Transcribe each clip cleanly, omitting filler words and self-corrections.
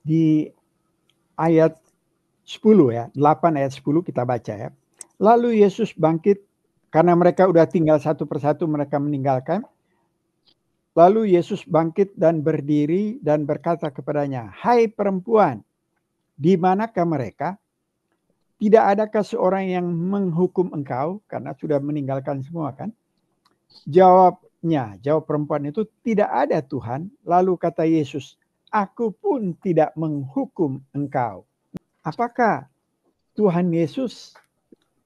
di ayat 10 ya, 8 ayat 10 kita baca ya. Lalu Yesus bangkit, karena mereka udah tinggal satu persatu mereka meninggalkan. Lalu Yesus bangkit dan berdiri dan berkata kepadanya, "Hai perempuan, di manakah mereka? Tidak adakah seorang yang menghukum engkau?" Karena sudah meninggalkan semua kan. Jawab perempuan itu, "Tidak ada Tuhan." Lalu kata Yesus, "Aku pun tidak menghukum engkau." Apakah Tuhan Yesus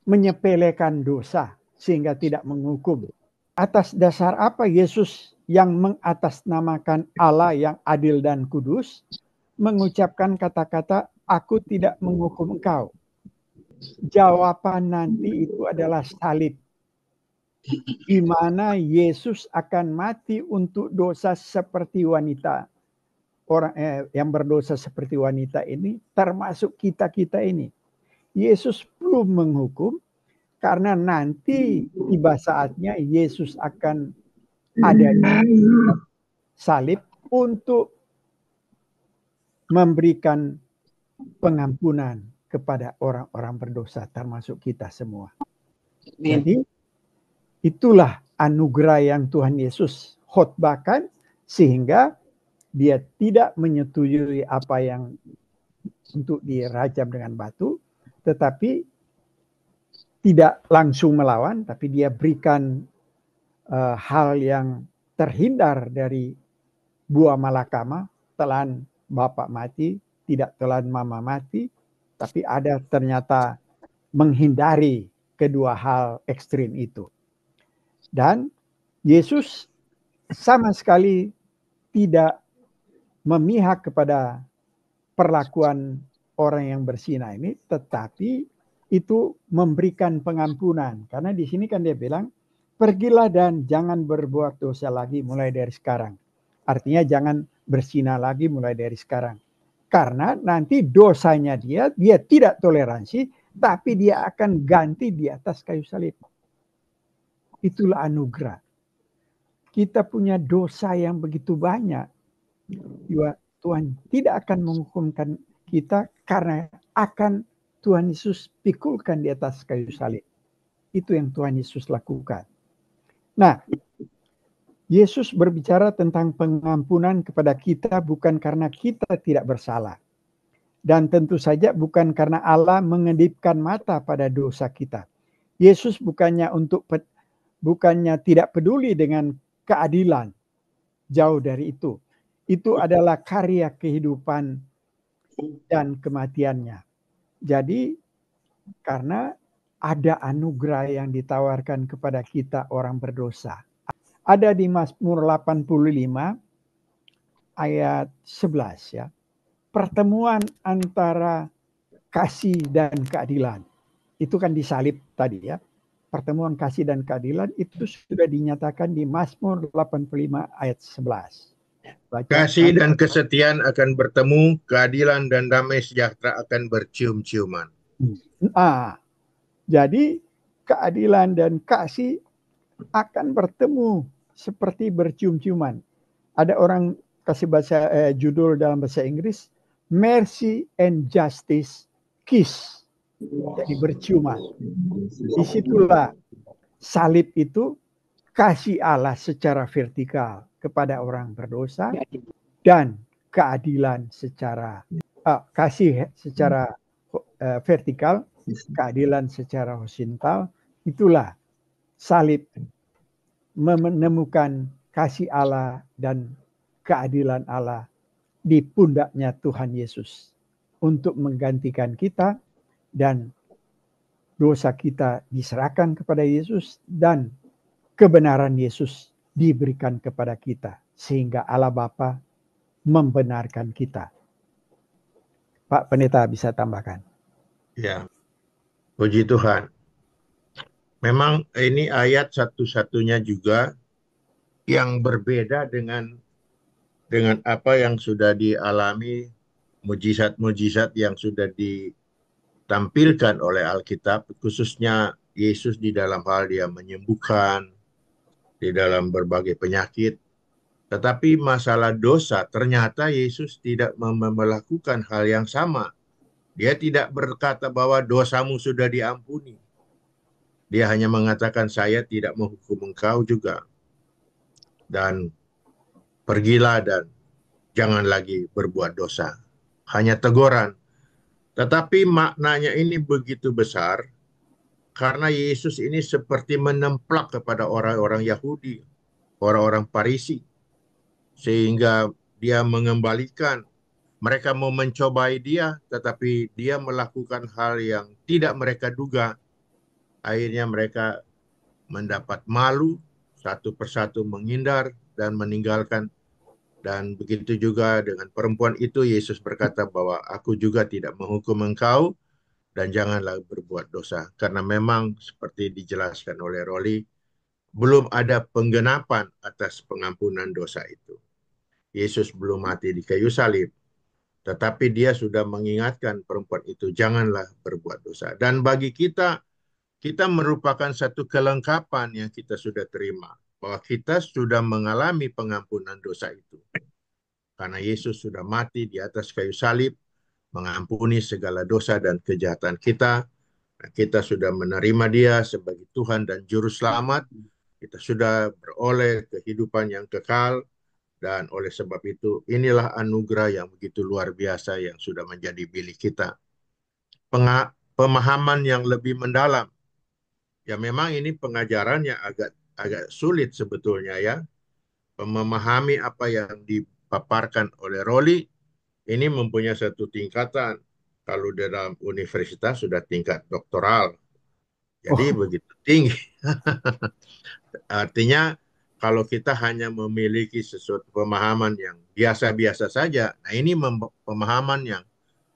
menyepelekan dosa sehingga tidak menghukum? Atas dasar apa Yesus yang mengatasnamakan Allah yang adil dan kudus mengucapkan kata-kata, "Aku tidak menghukum engkau"? Jawaban nanti itu adalah salib, di mana Yesus akan mati untuk dosa seperti wanita. Orang yang berdosa seperti wanita ini termasuk kita-kita ini. Yesus belum menghukum, karena nanti tiba saatnya Yesus akan ada di salib untuk memberikan pengampunan kepada orang-orang berdosa termasuk kita semua. Jadi itulah anugerah yang Tuhan Yesus khotbahkan, sehingga dia tidak menyetujui apa yang untuk dirajam dengan batu, tetapi tidak langsung melawan, tapi dia berikan hal yang terhindar dari buah malakama, telan bapak mati, tidak telan mama mati, tapi ada ternyata menghindari kedua hal ekstrim itu. Dan Yesus sama sekali tidak memihak kepada perlakuan orang yang berzina ini, tetapi itu memberikan pengampunan. Karena di sini kan dia bilang, "Pergilah dan jangan berbuat dosa lagi mulai dari sekarang." Artinya jangan berzina lagi mulai dari sekarang. Karena nanti dosanya dia tidak toleransi, tapi dia akan ganti di atas kayu salib. Itulah anugerah. Kita punya dosa yang begitu banyak. Tuhan tidak akan menghukumkan kita karena akan Tuhan Yesus pikulkan di atas kayu salib. Itu yang Tuhan Yesus lakukan. Nah, Yesus berbicara tentang pengampunan kepada kita bukan karena kita tidak bersalah. Dan tentu saja bukan karena Allah mengedipkan mata pada dosa kita. Yesus bukannya tidak peduli dengan keadilan. Jauh dari itu. Itu adalah karya kehidupan dan kematiannya. Jadi karena ada anugerah yang ditawarkan kepada kita orang berdosa. Ada di Mazmur 85 ayat 11 ya. Pertemuan antara kasih dan keadilan. Itu kan disalib tadi ya. Pertemuan kasih dan keadilan itu sudah dinyatakan di Mazmur 85 ayat 11. Baca. Kasih dan kesetiaan akan bertemu, keadilan dan damai sejahtera akan bercium-ciuman. Jadi keadilan dan kasih akan bertemu seperti bercium-ciuman. Ada orang kasih judul dalam bahasa Inggris, Mercy and Justice Kiss. Jadi berciuman. Disitulah salib itu kasih Allah secara vertikal kepada orang berdosa dan keadilan secara kasih secara vertikal, keadilan secara horizontal. Itulah salib menemukan kasih Allah dan keadilan Allah di pundaknya Tuhan Yesus untuk menggantikan kita, dan dosa kita diserahkan kepada Yesus dan kebenaran Yesus diberikan kepada kita sehingga Allah Bapa membenarkan kita. Pak Pendeta bisa tambahkan. Ya, puji Tuhan. Memang ini ayat satu-satunya juga yang berbeda dengan apa yang sudah dialami, mujizat-mujizat yang sudah ditampilkan oleh Alkitab, khususnya Yesus di dalam hal dia menyembuhkan, di dalam berbagai penyakit. Tetapi masalah dosa, ternyata Yesus tidak melakukan hal yang sama. Dia tidak berkata bahwa dosamu sudah diampuni. Dia hanya mengatakan, saya tidak menghukum engkau juga. Dan pergilah dan jangan lagi berbuat dosa. Hanya teguran. Tetapi maknanya ini begitu besar, karena Yesus ini seperti menemplak kepada orang-orang Yahudi, orang-orang Farisi. Sehingga dia mengembalikan, mereka mau mencobai dia, tetapi dia melakukan hal yang tidak mereka duga. Akhirnya mereka mendapat malu, satu persatu menghindar dan meninggalkan. Dan begitu juga dengan perempuan itu, Yesus berkata bahwa aku juga tidak menghukum engkau dan janganlah berbuat dosa. Karena memang seperti dijelaskan oleh Roli, belum ada penggenapan atas pengampunan dosa itu. Yesus belum mati di kayu salib, tetapi dia sudah mengingatkan perempuan itu, janganlah berbuat dosa. Dan bagi kita, kita merupakan satu kelengkapan yang kita sudah terima, bahwa kita sudah mengalami pengampunan dosa itu. Karena Yesus sudah mati di atas kayu salib, mengampuni segala dosa dan kejahatan kita. Kita sudah menerima dia sebagai Tuhan dan Juru Selamat. Kita sudah beroleh kehidupan yang kekal. Dan oleh sebab itu, inilah anugerah yang begitu luar biasa yang sudah menjadi milik kita. Pemahaman yang lebih mendalam. Ya memang ini pengajarannya agak sulit sebetulnya ya. Memahami apa yang dipaparkan oleh Roli, ini mempunyai satu tingkatan. Kalau dalam universitas sudah tingkat doktoral. Jadi begitu tinggi. Artinya kalau kita hanya memiliki sesuatu pemahaman yang biasa-biasa saja, nah ini pemahaman yang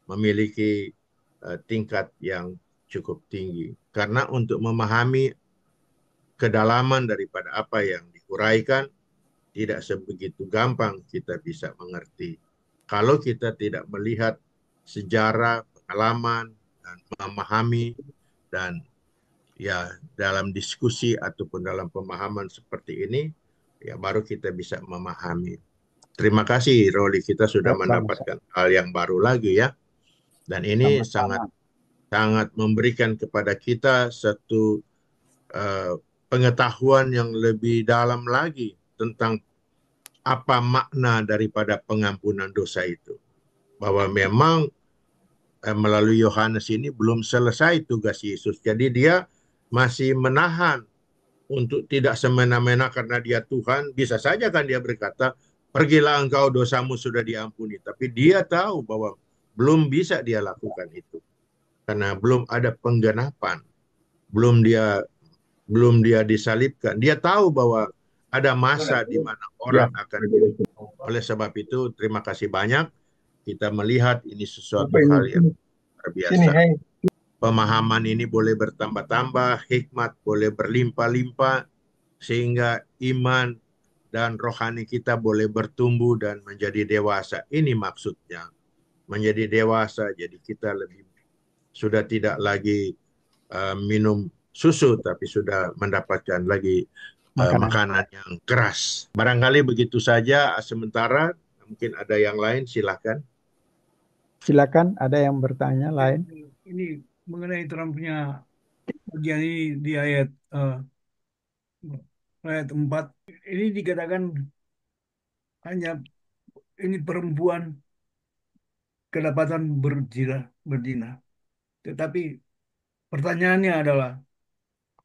memiliki tingkat yang cukup tinggi. Karena untuk memahami kedalaman daripada apa yang diuraikan, tidak sebegitu gampang kita bisa mengerti. Kalau kita tidak melihat sejarah, pengalaman, dan memahami, dan ya dalam diskusi ataupun dalam pemahaman seperti ini, ya baru kita bisa memahami. Terima kasih Roli, kita sudah mendapatkan hal yang baru lagi ya. Dan ini sangat memberikan kepada kita satu pengetahuan yang lebih dalam lagi tentang apa makna daripada pengampunan dosa itu. Bahwa memang melalui Yohanes ini belum selesai tugas Yesus. Jadi dia masih menahan untuk tidak semena-mena karena dia Tuhan. Bisa saja kan dia berkata, pergilah engkau, dosamu sudah diampuni. Tapi dia tahu bahwa belum bisa dia lakukan itu. Karena belum ada penggenapan. Belum dia disalibkan. Dia tahu bahwa ada masa di mana orang akan dihukum. Oleh sebab itu, terima kasih banyak. Kita melihat ini sesuatu hal yang luar biasa. Pemahaman ini boleh bertambah-tambah, hikmat boleh berlimpah-limpah, sehingga iman dan rohani kita boleh bertumbuh dan menjadi dewasa. Ini maksudnya. Menjadi dewasa, jadi kita sudah tidak lagi minum susu, tapi sudah mendapatkan lagi makanan yang keras. Barangkali begitu saja sementara. Mungkin ada yang lain, silakan. Silakan, ada yang bertanya lain. Ini mengenai Trumpnya bagian ini di ayat 4. Ini dikatakan hanya ini perempuan kedapatan berzina. Tetapi pertanyaannya adalah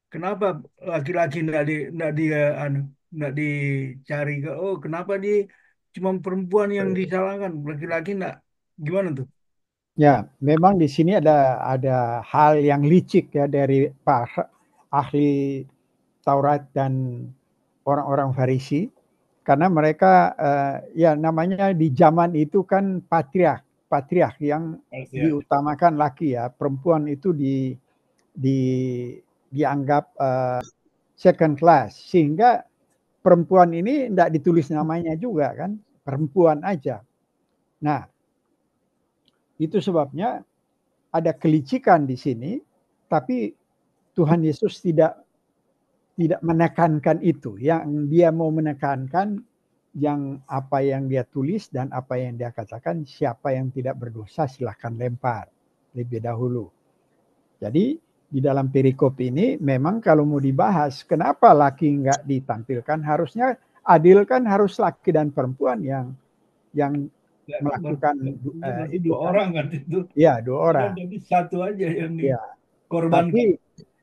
kenapa laki-laki nggak dicari ke? Oh, kenapa dia cuma perempuan yang disalahkan, laki-laki nggak? Gimana tuh? Ya, memang di sini ada hal yang licik ya dari para ahli Taurat dan orang-orang Farisi, karena mereka ya namanya di zaman itu kan patriark yang diutamakan laki ya, perempuan itu dianggap second class, sehingga perempuan ini tidak ditulis namanya juga kan, perempuan aja. Nah, itu sebabnya ada kelicikan di sini, tapi Tuhan Yesus tidak menekankan itu. Yang dia mau menekankan yang apa yang dia tulis dan apa yang dia katakan, siapa yang tidak berdosa silahkan lempar lebih dahulu. Jadi di dalam perikop ini memang kalau mau dibahas kenapa laki nggak ditampilkan, harusnya adil kan harus laki dan perempuan yang melakukan berarti itu dua kan. orang kan itu. Ya, 2 orang. Jadi satu aja yang Ya. dikorbankan. Tapi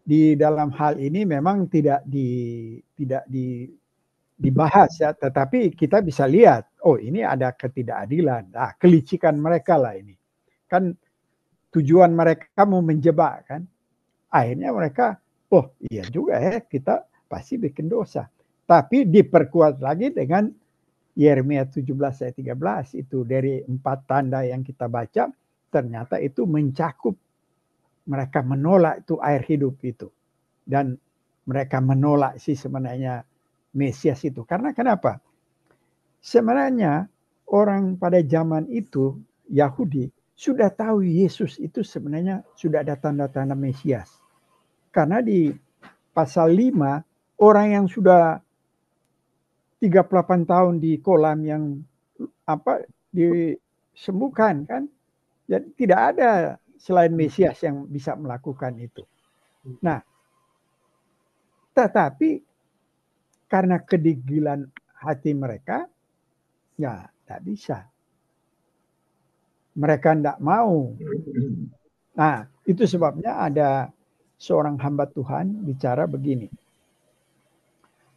di dalam hal ini memang tidak dibahas ya, tetapi kita bisa lihat, oh ini ada ketidakadilan, nah, kelicikan mereka lah ini. Kan tujuan mereka mau menjebak kan. Akhirnya mereka, oh iya juga ya, kita pasti bikin dosa. Tapi diperkuat lagi dengan Yeremia 17 ayat 13 itu, dari 4 tanda yang kita baca, ternyata itu mencakup mereka menolak itu air hidup itu. Dan mereka menolak sih sebenarnya Mesias itu. Karena kenapa? Sebenarnya orang pada zaman itu, Yahudi, sudah tahu Yesus itu sebenarnya sudah ada tanda-tanda Mesias. Karena di pasal 5, orang yang sudah 38 tahun di kolam yang disembuhkan kan, jadi tidak ada selain Mesias yang bisa melakukan itu. Nah, tetapi karena kedegilan hati mereka, ya tidak bisa. Mereka tidak mau. Nah, itu sebabnya ada seorang hamba Tuhan bicara begini.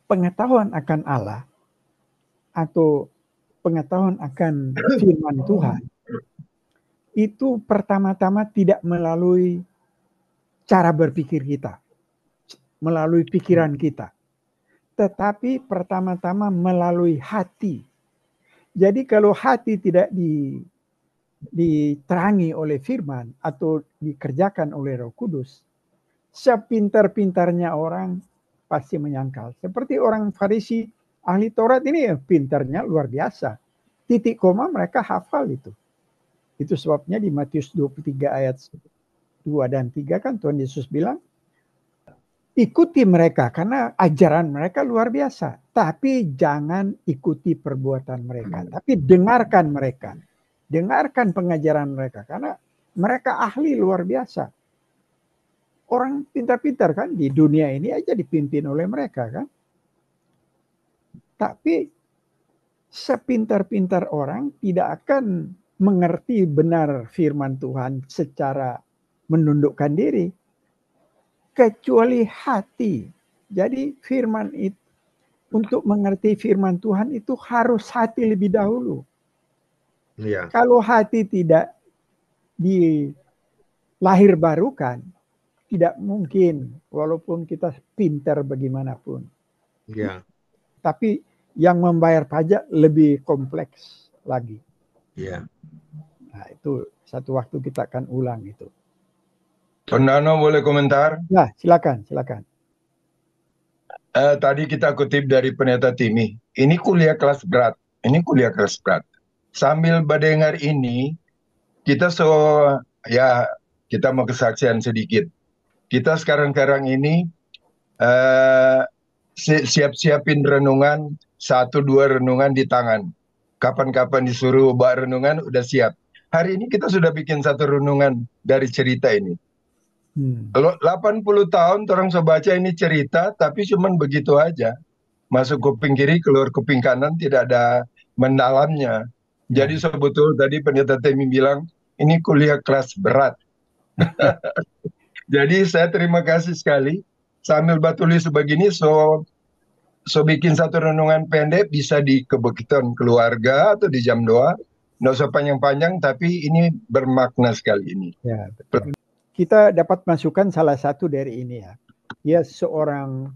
Pengetahuan akan Allah atau pengetahuan akan firman Tuhan itu pertama-tama tidak melalui cara berpikir kita, melalui pikiran kita, tetapi pertama-tama melalui hati. Jadi kalau hati tidak diterangi oleh firman atau dikerjakan oleh Roh Kudus, sepintar-pintarnya orang pasti menyangkal. Seperti orang Farisi, ahli Taurat ini pintarnya luar biasa. Titik koma mereka hafal itu. Itu sebabnya di Matius 23 ayat 2 dan 3 kan Tuhan Yesus bilang, ikuti mereka karena ajaran mereka luar biasa. Tapi jangan ikuti perbuatan mereka. Tapi dengarkan mereka. Dengarkan pengajaran mereka. Karena mereka ahli luar biasa. Orang pintar-pintar kan di dunia ini aja dipimpin oleh mereka kan. Tapi sepintar-pintar orang tidak akan mengerti benar firman Tuhan secara menundukkan diri. Kecuali hati. Jadi firman itu, untuk mengerti firman Tuhan itu harus hati lebih dahulu. Ya. Kalau hati tidak dilahir barukan, tidak mungkin walaupun kita pintar bagaimanapun. Ya. Tapi yang membayar pajak lebih kompleks lagi. Ya. Nah, itu satu waktu kita akan ulang itu. Tondano boleh komentar? Ya, silakan, silakan. Tadi kita kutip dari Pendeta Timi. Ini kuliah kelas berat. Ini kuliah kelas berat. Sambil mendengar ini, kita kita mau kesaksian sedikit. Kita sekarang ini siap-siapin renungan, 1-2 renungan di tangan. Kapan-kapan disuruh buat renungan, udah siap. Hari ini kita sudah bikin 1 renungan dari cerita ini. 80 tahun orang so baca ini cerita, tapi cuman begitu aja. Masuk kuping kiri, keluar kuping kanan, tidak ada mendalamnya. Jadi sebetulnya tadi Pendeta Temi bilang, ini kuliah kelas berat. Jadi saya terima kasih sekali. Sambil batulis sebegini, so bikin 1 renungan pendek, bisa di kebaktian keluarga atau di jam doa. Nggak usah panjang-panjang, tapi ini bermakna sekali ini. Ya, betul. Kita dapat masukkan salah satu dari ini ya. Dia seorang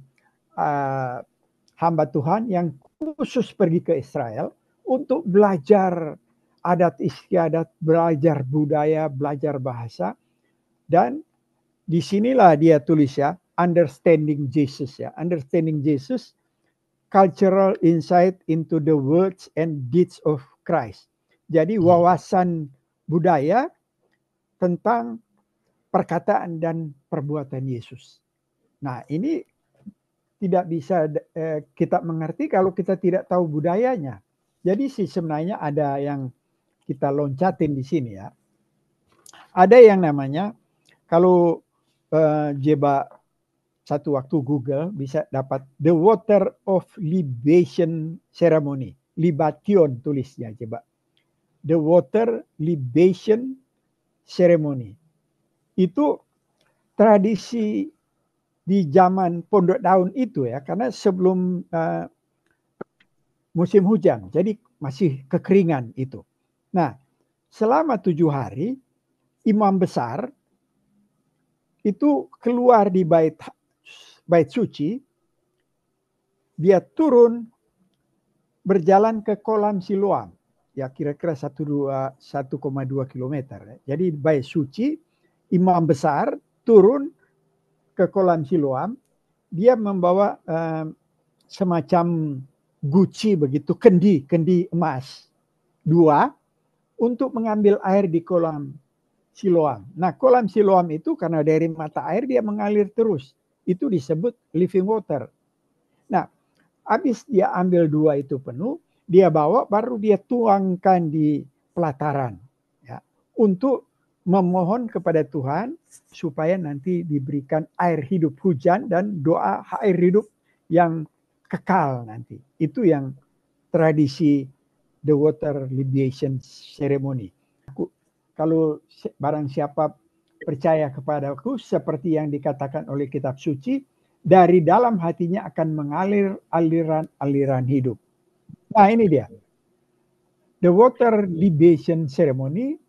hamba Tuhan yang khusus pergi ke Israel untuk belajar adat istiadat, belajar budaya, belajar bahasa. Dan disinilah dia tulis ya, Understanding Jesus ya. Understanding Jesus, Cultural Insight into the Words and Deeds of Christ. Jadi wawasan budaya tentang perkataan dan perbuatan Yesus. Nah, ini tidak bisa kita mengerti kalau kita tidak tahu budayanya. Jadi sebenarnya ada yang kita loncatin di sini ya. Ada yang namanya, kalau Jeba satu waktu Google bisa dapat The Water of Libation Ceremony. Libation tulisnya coba. The Water Libation Ceremony. Itu tradisi di zaman Pondok Daun itu ya, karena sebelum musim hujan, jadi masih kekeringan itu. Nah, selama 7 hari, imam besar itu keluar di bait suci, dia turun berjalan ke kolam Siloam, ya kira-kira 1,2 kilometer. Jadi bait suci, imam besar turun ke kolam Siloam, dia membawa semacam guci begitu, kendi emas 2 untuk mengambil air di kolam Siloam. Nah, kolam Siloam itu karena dari mata air dia mengalir terus. Itu disebut living water. Nah, habis dia ambil 2 itu penuh, dia bawa, baru dia tuangkan di pelataran. Ya, untuk memohon kepada Tuhan supaya nanti diberikan air hidup hujan dan doa air hidup yang kekal nanti. Itu yang tradisi The Water Libation Ceremony. Kalau barang siapa percaya kepadaku, seperti yang dikatakan oleh kitab suci, dari dalam hatinya akan mengalir aliran-aliran hidup. Nah, ini dia. The Water Libation Ceremony,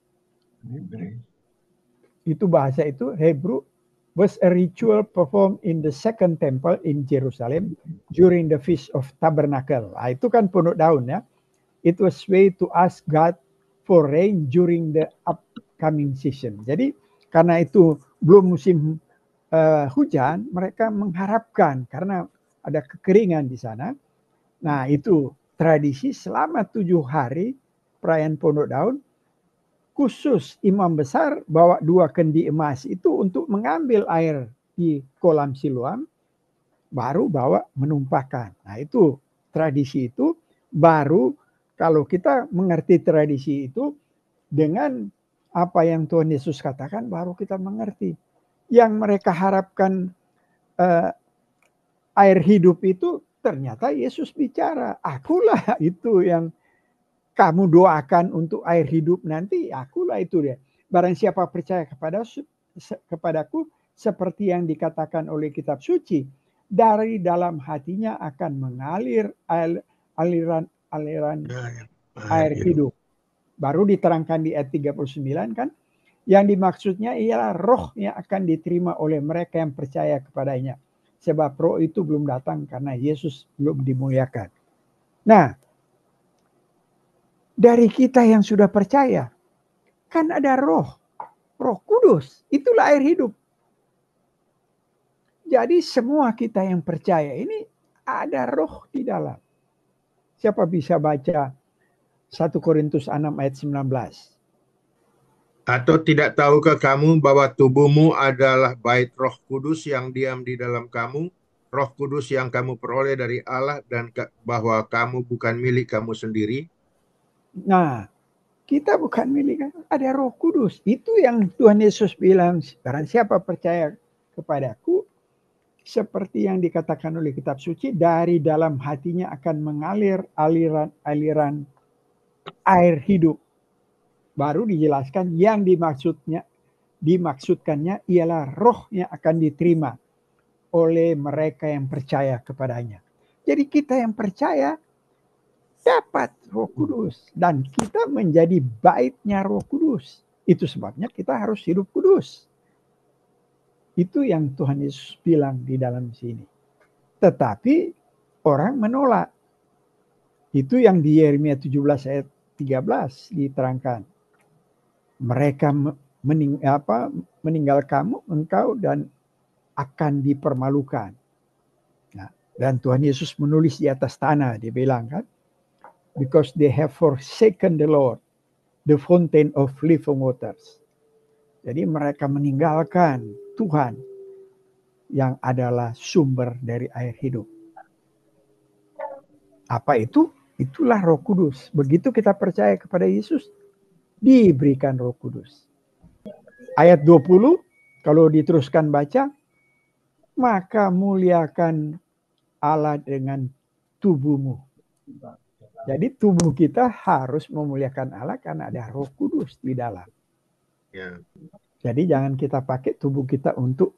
itu bahasa itu Hebrew, was a ritual performed in the second temple in Jerusalem during the Feast of Tabernacle. Nah, itu kan Pondok Daun ya. It was way to ask God for rain during the upcoming season. Jadi karena itu belum musim hujan, mereka mengharapkan karena ada kekeringan di sana. Nah, itu tradisi selama 7 hari perayaan Pondok Daun, khusus imam besar bawa 2 kendi emas itu untuk mengambil air di kolam Siloam, baru bawa menumpahkan. Nah, itu tradisi itu. Baru kalau kita mengerti tradisi itu dengan apa yang Tuhan Yesus katakan, baru kita mengerti. Yang mereka harapkan air hidup itu, ternyata Yesus bicara, akulah itu yang kamu doakan untuk air hidup nanti, akulah itu dia. Barang siapa percaya kepadaku, seperti yang dikatakan oleh kitab suci, dari dalam hatinya akan mengalir aliran air hidup. Baru diterangkan di ayat 39 kan, yang dimaksudnya ialah roh yang akan diterima oleh mereka yang percaya kepadanya. Sebab roh itu belum datang karena Yesus belum dimuliakan. Nah, dari kita yang sudah percaya, kan ada roh kudus, itulah air hidup. Jadi semua kita yang percaya ini ada roh di dalam. Siapa bisa baca 1 Korintus 6 ayat 19? Atau tidak tahukah kamu bahwa tubuhmu adalah bait Roh Kudus yang diam di dalam kamu, Roh Kudus yang kamu peroleh dari Allah, dan bahwa kamu bukan milik kamu sendiri? Nah, kita bukan milik, ada Roh Kudus. Itu yang Tuhan Yesus bilang, barang siapa percaya kepadaku, seperti yang dikatakan oleh kitab suci, dari dalam hatinya akan mengalir aliran air hidup. Baru dijelaskan yang dimaksudkannya ialah roh yang akan diterima oleh mereka yang percaya kepadanya. Jadi kita yang percaya dapat Roh Kudus dan kita menjadi baitnya Roh Kudus. Itu sebabnya kita harus hidup kudus. Itu yang Tuhan Yesus bilang di dalam sini. Tetapi orang menolak. Itu yang di Yeremia 17 ayat 13 diterangkan. Mereka meninggal engkau dan akan dipermalukan. Nah, dan Tuhan Yesus menulis di atas tanah, dia bilang kan, because they have forsaken the Lord, the fountain of living waters. Jadi mereka meninggalkan Tuhan yang adalah sumber dari air hidup. Apa itu? Itulah Roh Kudus. Begitu kita percaya kepada Yesus, diberikan Roh Kudus. Ayat 20, kalau diteruskan baca, maka muliakan Allah dengan tubuhmu. Jadi tubuh kita harus memuliakan Allah karena ada Roh Kudus di dalam. Ya. Jadi jangan kita pakai tubuh kita untuk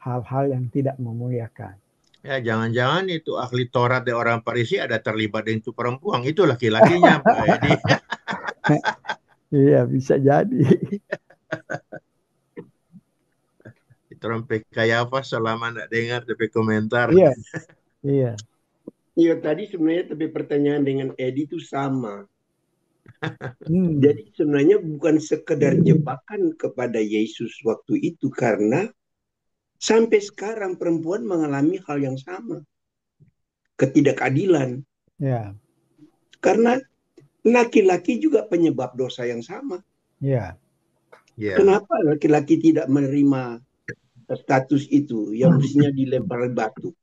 hal-hal yang tidak memuliakan. Ya, jangan-jangan itu ahli Taurat dan orang Farisi ada terlibat dengan itu perempuan. Itu laki-lakinya, Pak Edi. Iya, bisa jadi. Itu orang Kayafas selama tidak dengar tapi komentar. Iya, iya. Iya, tadi sebenarnya tapi pertanyaan dengan Edi itu sama. Hmm. Jadi sebenarnya bukan sekedar jebakan kepada Yesus waktu itu, karena sampai sekarang perempuan mengalami hal yang sama. Ketidakadilan. Ya, Karena laki-laki juga penyebab dosa yang sama. ya. Ya. Kenapa laki-laki tidak menerima status itu yang mestinya dilempar batu?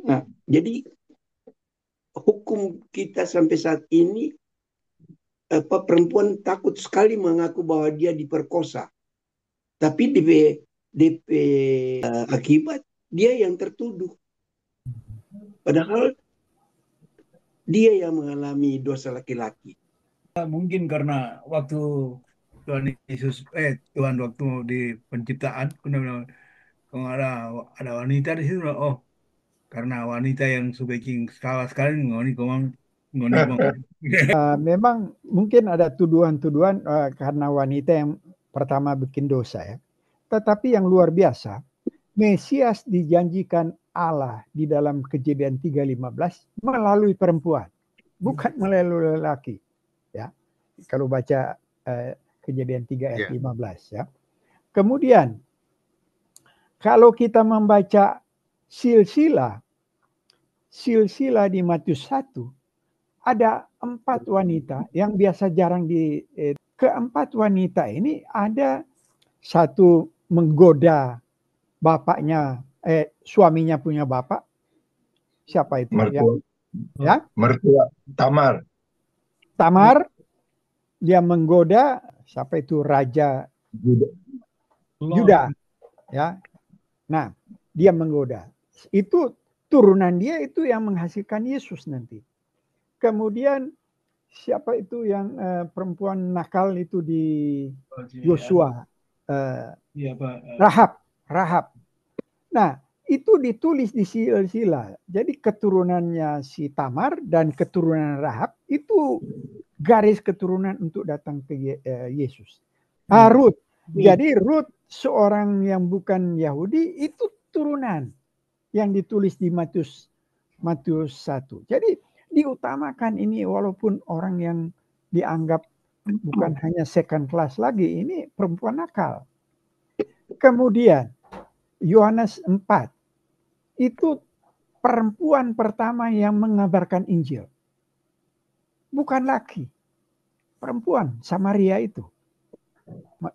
Nah, jadi hukum kita sampai saat ini, perempuan takut sekali mengaku bahwa dia diperkosa. Tapi DP akibat dia yang tertuduh. Padahal dia yang mengalami dosa laki-laki. Mungkin karena waktu Tuhan Yesus, Tuhan waktu di penciptaan, kalau ada wanita di situ, oh karena wanita yang sebaking skala sekali ngoni komang. Memang mungkin ada tuduhan-tuduhan karena wanita yang pertama bikin dosa ya. Tetapi yang luar biasa, Mesias dijanjikan Allah di dalam Kejadian 3:15 melalui perempuan, bukan melalui lelaki. Ya, kalau baca Kejadian 3 ayat 15 ya. Kemudian kalau kita membaca silsilah di Matius 1, ada 4 wanita yang biasa jarang keempat wanita ini ada satu menggoda bapaknya, suaminya punya bapak. Siapa itu? Mertua Tamar. Dia menggoda siapa itu, Raja Yuda. Ya. Nah, dia menggoda. Itu turunan dia itu yang menghasilkan Yesus nanti. Kemudian siapa itu yang perempuan nakal itu di Yosua? Rahab. Nah, itu ditulis di silsilah. Jadi keturunannya si Tamar dan keturunan Rahab itu garis keturunan untuk datang ke Yesus. Ruth. Jadi Ruth seorang yang bukan Yahudi itu turunan yang ditulis di Matius 1. Jadi diutamakan ini walaupun orang yang dianggap bukan hanya second class lagi, ini perempuan nakal. Kemudian Yohanes 4 itu perempuan pertama yang mengabarkan Injil. Bukan laki, perempuan Samaria itu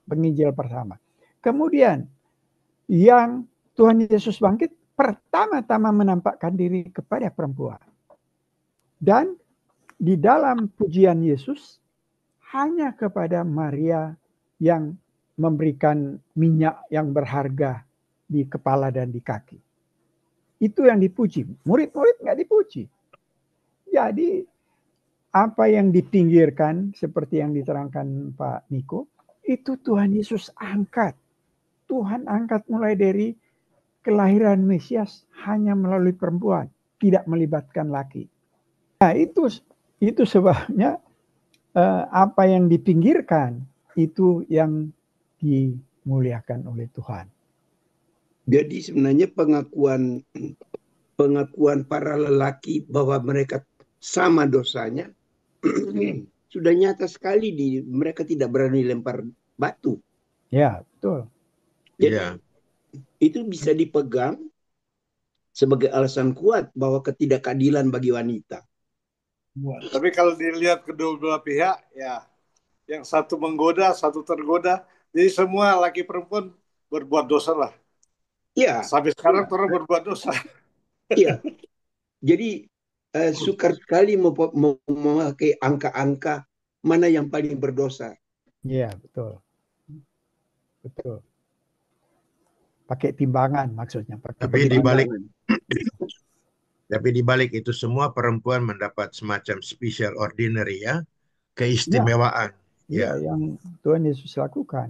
penginjil pertama. Kemudian yang Tuhan Yesus bangkit pertama-tama menampakkan diri kepada perempuan. Dan di dalam pujian Yesus hanya kepada Maria yang memberikan minyak yang berharga di kepala dan di kaki. Itu yang dipuji. Murid-murid nggak dipuji. Jadi apa yang dipinggirkan seperti yang diterangkan Pak Niko, itu Tuhan Yesus angkat. Tuhan angkat mulai dari kelahiran Mesias hanya melalui perempuan, tidak melibatkan laki. Nah, itu sebabnya apa yang dipinggirkan itu yang dimuliakan oleh Tuhan. Jadi sebenarnya pengakuan para lelaki bahwa mereka sama dosanya sudah nyata sekali, mereka tidak berani lempar batu. Ya, betul. Jadi itu bisa dipegang sebagai alasan kuat bahwa ketidakadilan bagi wanita. Tapi kalau dilihat kedua belah pihak, ya yang satu menggoda, satu tergoda, jadi semua laki perempuan berbuat dosa lah. Iya. Sampai sekarang orang berbuat dosa. Iya. Jadi sukar sekali memakai angka-angka mana yang paling berdosa. Iya, betul. Betul. Pakai timbangan maksudnya. Tapi di balik itu semua perempuan mendapat semacam special ordinary ya, keistimewaan. Iya, yang Tuhan Yesus lakukan.